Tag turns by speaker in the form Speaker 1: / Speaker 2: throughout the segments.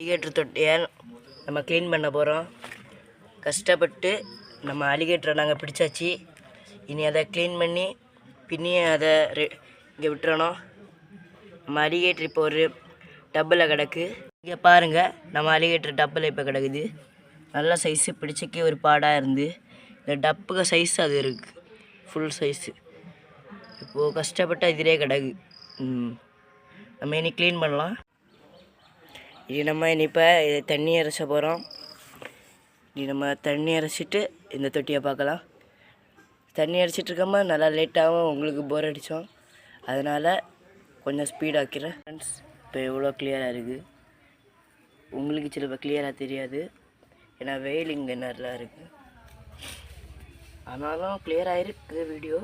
Speaker 1: Alligator தொட்டியை நம்ம clean பண்ண போகிறோம். கஷ்டப்பட்டு நம்ம அலிகேட்டரை நாங்கள் பிடிச்சாச்சு. இனி அதை க்ளீன் பண்ணி பின்னியே அதை இங்கே விட்டுறணும். நம்ம அலிகேட்டர் இப்போ ஒரு டப்பில் கிடக்கு. இங்கே பாருங்கள், நம்ம அலிகேட்டர் டப்பில் இப்போ கிடக்குது. நல்ல சைஸு, பிடிச்சிக்கே ஒரு பாடாக இருந்து. இந்த டப்புக்கு சைஸ் அது இருக்குது, ஃபுல் சைஸு. இப்போது கஷ்டப்பட்டு இதிலே கிடக்கு. நம்ம இனி க்ளீன் பண்ணலாம். இது நம்ம இப்போ தண்ணி இறைச்ச போகிறோம். இது நம்ம தண்ணி இறைச்சிட்டு இந்த தொட்டியை பார்க்கலாம். தண்ணி இறைச்சிட்ருக்கோமா நல்லா லேட்டாகவும் உங்களுக்கு போர் அடித்தோம், அதனால் கொஞ்சம் ஸ்பீடாக்கிறேன். ஃப்ரெண்ட்ஸ், இப்போ எவ்வளோ கிளியராக இருக்குது. உங்களுக்கு சில கிளியராக தெரியாது, ஏன்னா வெயில் இங்கே நல்லா இருக்குது. ஆனாலும் கிளியராக இருக்குது வீடியோ.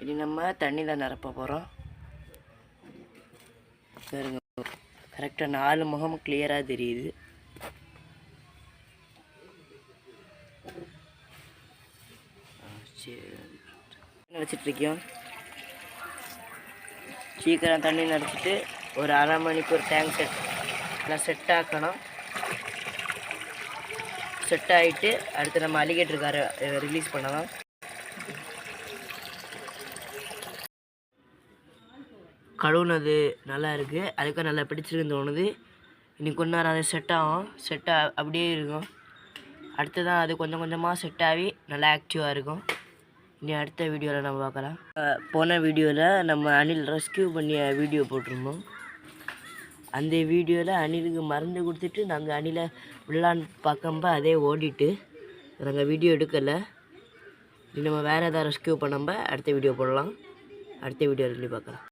Speaker 1: இனி நம்ம தண்ணியில் நிரப்ப போகிறோம். பாருங்க, கரெக்டாக 4 முகமும் கிளியராக தெரியுது. நினச்சிட்ருக்கோம். சீக்கிரம் தண்ணி நினச்சிட்டு ஒரு அரை மணிக்கு ஒரு டேங்க் செட் ஆக்கணும். செட் ஆகிட்டு அடுத்து நம்ம அலிகேட்டருக்கார ரிலீஸ் பண்ணலாம். கழுவுனது நல்லா இருக்குது, அதுக்கும் நல்லா பிடிச்சிருக்குன்னு தோணுது. இன்னைக்கு கொஞ்ச நேரம் அது செட் ஆகும், அப்படியே இருக்கும். அடுத்ததான் அது கொஞ்சம் கொஞ்சமாக செட் ஆகி நல்லா ஆக்டிவாக இருக்கும். இனி அடுத்த வீடியோவில் நம்ம பார்க்கலாம். போன வீடியோவில் நம்ம அணில் ரெஸ்கியூ பண்ணிய வீடியோ போட்டிருந்தோம். அந்த வீடியோவில் அணிலுக்கு மருந்து கொடுத்துட்டு நாங்கள் அணிலை விடலான்னு பார்க்கும்போது அதே ஓடிட்டு நாங்கள் வீடியோ எடுக்கலை. நம்ம வேறு எதாவது ரெஸ்கியூ பண்ணம்ப அடுத்த வீடியோ போடலாம். அடுத்த வீடியோ சொல்லி பார்க்கலாம்.